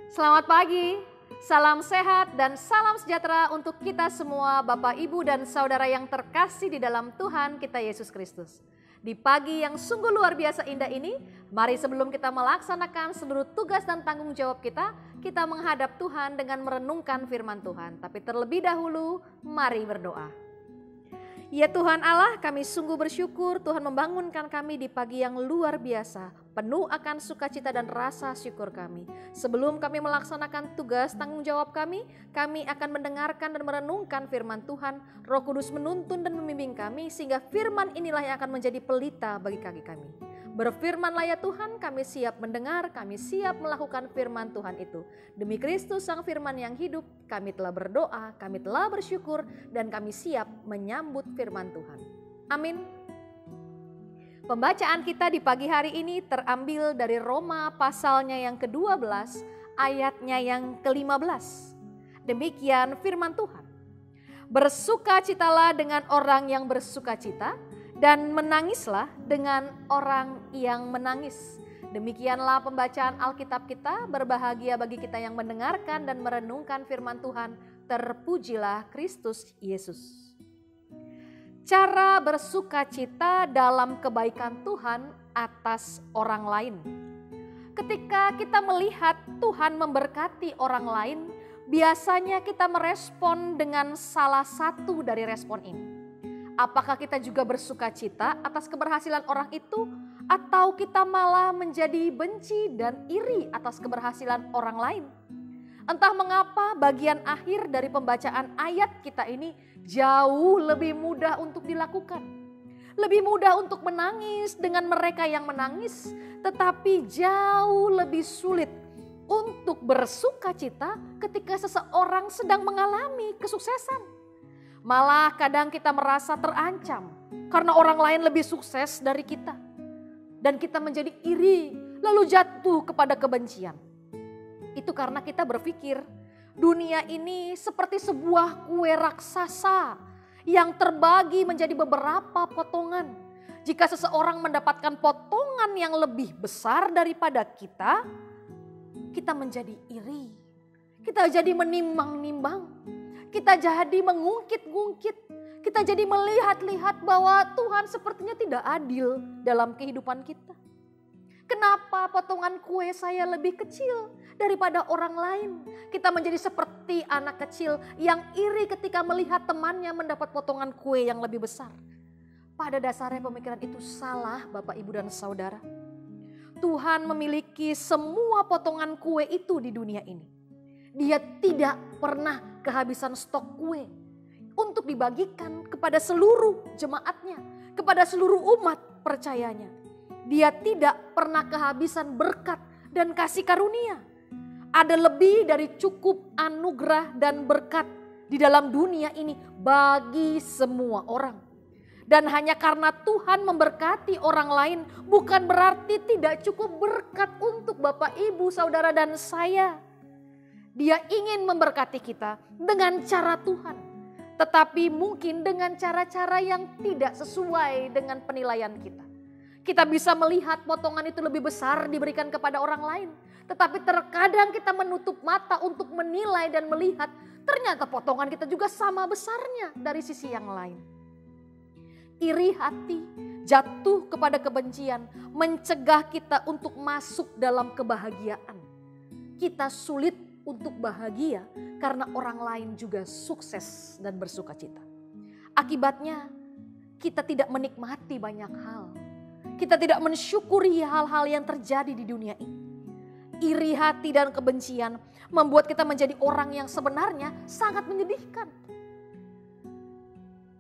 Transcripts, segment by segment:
Selamat pagi, salam sehat dan salam sejahtera untuk kita semua Bapak, Ibu dan Saudara yang terkasih di dalam Tuhan kita Yesus Kristus. Di pagi yang sungguh luar biasa indah ini, mari sebelum kita melaksanakan seluruh tugas dan tanggung jawab kita menghadap Tuhan dengan merenungkan firman Tuhan. Tapi terlebih dahulu, mari berdoa. Ya Tuhan Allah, kami sungguh bersyukur Tuhan membangunkan kami di pagi yang luar biasa, penuh akan sukacita dan rasa syukur kami. Sebelum kami melaksanakan tugas tanggung jawab kami akan mendengarkan dan merenungkan firman Tuhan. Roh Kudus menuntun dan membimbing kami sehingga firman inilah yang akan menjadi pelita bagi kaki kami. Berfirmanlah ya Tuhan, kami siap mendengar, kami siap melakukan firman Tuhan itu. Demi Kristus Sang Firman yang hidup, kami telah berdoa, kami telah bersyukur, dan kami siap menyambut firman Tuhan. Amin. Pembacaan kita di pagi hari ini terambil dari Roma pasalnya yang ke-12, ayatnya yang ke-15. Demikian firman Tuhan. Bersukacitalah dengan orang yang bersukacita, dan menangislah dengan orang yang menangis. Demikianlah pembacaan Alkitab kita. Berbahagia bagi kita yang mendengarkan dan merenungkan firman Tuhan. Terpujilah Kristus Yesus. Cara bersukacita dalam kebaikan Tuhan atas orang lain. Ketika kita melihat Tuhan memberkati orang lain, biasanya kita merespon dengan salah satu dari respon ini. Apakah kita juga bersukacita atas keberhasilan orang itu, atau kita malah menjadi benci dan iri atas keberhasilan orang lain? Entah mengapa bagian akhir dari pembacaan ayat kita ini jauh lebih mudah untuk dilakukan. Lebih mudah untuk menangis dengan mereka yang menangis, tetapi jauh lebih sulit untuk bersukacita ketika seseorang sedang mengalami kesuksesan. Malah kadang kita merasa terancam karena orang lain lebih sukses dari kita. Dan kita menjadi iri lalu jatuh kepada kebencian. Itu karena kita berpikir dunia ini seperti sebuah kue raksasa yang terbagi menjadi beberapa potongan. Jika seseorang mendapatkan potongan yang lebih besar daripada kita menjadi iri. Kita jadi menimbang-nimbang. Kita jadi mengungkit-ungkit, kita jadi melihat-lihat bahwa Tuhan sepertinya tidak adil dalam kehidupan kita. Kenapa potongan kue saya lebih kecil daripada orang lain? Kita menjadi seperti anak kecil yang iri ketika melihat temannya mendapat potongan kue yang lebih besar. Pada dasarnya pemikiran itu salah Bapak, Ibu dan Saudara. Tuhan memiliki semua potongan kue itu di dunia ini. Dia tidak pernah kehabisan stok kue untuk dibagikan kepada seluruh jemaatnya, kepada seluruh umat percayanya. Dia tidak pernah kehabisan berkat dan kasih karunia. Ada lebih dari cukup anugerah dan berkat di dalam dunia ini bagi semua orang. Dan hanya karena Tuhan memberkati orang lain bukan berarti tidak cukup berkat untuk Bapak, Ibu, Saudara dan saya. Dia ingin memberkati kita dengan cara Tuhan. Tetapi mungkin dengan cara-cara yang tidak sesuai dengan penilaian kita. Kita bisa melihat potongan itu lebih besar diberikan kepada orang lain. Tetapi terkadang kita menutup mata untuk menilai dan melihat ternyata potongan kita juga sama besarnya dari sisi yang lain. Iri hati, jatuh kepada kebencian, mencegah kita untuk masuk dalam kebahagiaan. Kita sulit untuk bahagia karena orang lain juga sukses dan bersukacita. Akibatnya kita tidak menikmati banyak hal. Kita tidak mensyukuri hal-hal yang terjadi di dunia ini. Iri hati dan kebencian membuat kita menjadi orang yang sebenarnya sangat menyedihkan.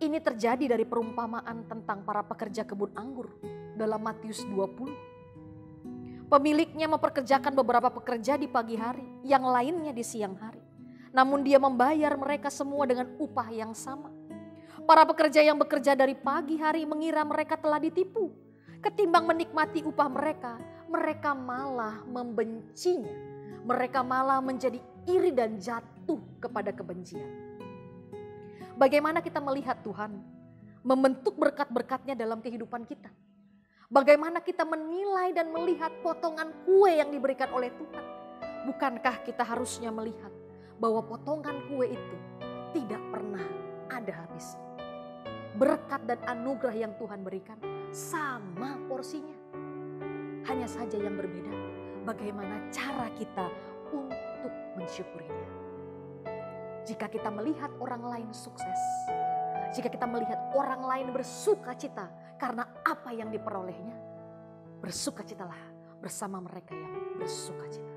Ini terjadi dari perumpamaan tentang para pekerja kebun anggur dalam Matius 20. Pemiliknya mempekerjakan beberapa pekerja di pagi hari, yang lainnya di siang hari. Namun dia membayar mereka semua dengan upah yang sama. Para pekerja yang bekerja dari pagi hari mengira mereka telah ditipu. Ketimbang menikmati upah mereka, mereka malah membencinya. Mereka malah menjadi iri dan jatuh kepada kebencian. Bagaimana kita melihat Tuhan membentuk berkat-berkatnya dalam kehidupan kita? Bagaimana kita menilai dan melihat potongan kue yang diberikan oleh Tuhan? Bukankah kita harusnya melihat bahwa potongan kue itu tidak pernah ada habis. Berkat dan anugerah yang Tuhan berikan sama porsinya. Hanya saja yang berbeda bagaimana cara kita untuk mensyukurinya. Jika kita melihat orang lain sukses, jika kita melihat orang lain bersuka cita karena apa yang diperolehnya, bersukacitalah bersama mereka yang bersuka cita.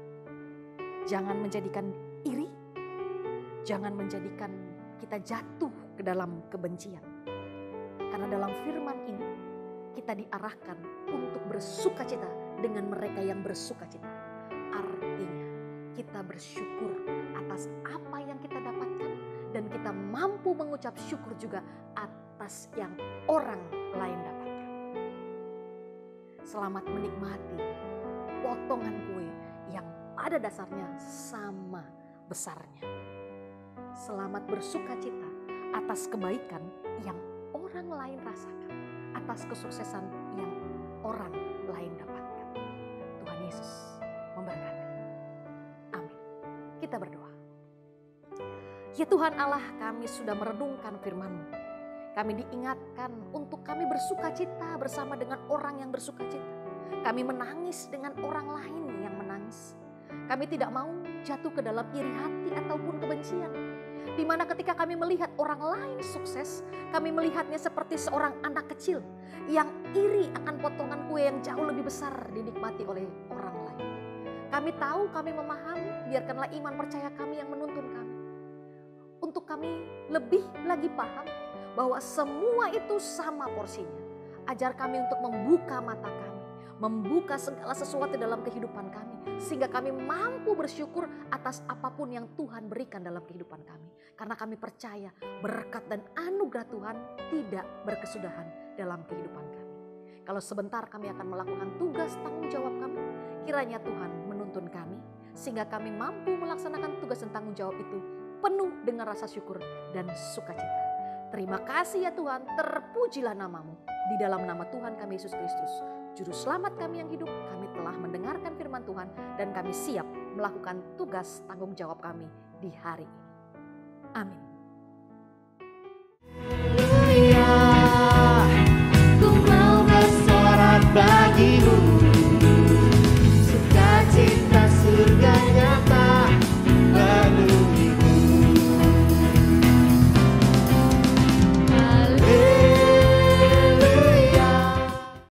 Jangan menjadikan iri, jangan menjadikan kita jatuh ke dalam kebencian. Karena dalam firman ini kita diarahkan untuk bersukacita dengan mereka yang bersukacita. Artinya kita bersyukur atas apa yang kita dapatkan dan kita mampu mengucap syukur juga atas yang orang lain dapatkan. Selamat menikmati potongan kue yang pada dasarnya sama besarnya. Selamat bersukacita atas kebaikan yang orang lain rasakan, atas kesuksesan yang orang lain dapatkan. Tuhan Yesus memberkati. Amin. Kita berdoa. Ya Tuhan Allah, kami sudah merenungkan firman-Mu. Kami diingatkan untuk kami bersukacita bersama dengan orang yang bersukacita. Kami menangis dengan orang lain yang menangis. Kami tidak mau jatuh ke dalam iri hati ataupun kebencian. Di mana ketika kami melihat orang lain sukses, kami melihatnya seperti seorang anak kecil yang iri akan potongan kue yang jauh lebih besar dinikmati oleh orang lain. Kami tahu, kami memahami, biarkanlah iman percaya kami yang menuntun kami. Untuk kami lebih lagi paham bahwa semua itu sama porsinya. Ajar kami untuk membuka mata kami, membuka segala sesuatu dalam kehidupan kami, sehingga kami mampu bersyukur atas apapun yang Tuhan berikan dalam kehidupan kami. Karena kami percaya berkat dan anugerah Tuhan tidak berkesudahan dalam kehidupan kami. Kalau sebentar kami akan melakukan tugas tanggung jawab kami, kiranya Tuhan menuntun kami, sehingga kami mampu melaksanakan tugas dan tanggung jawab itu penuh dengan rasa syukur dan sukacita. Terima kasih ya Tuhan, terpujilah nama-Mu. Di dalam nama Tuhan kami Yesus Kristus, Juru Selamat kami yang hidup, kami telah mendengarkan firman Tuhan dan kami siap melakukan tugas tanggung jawab kami di hari ini. Amin.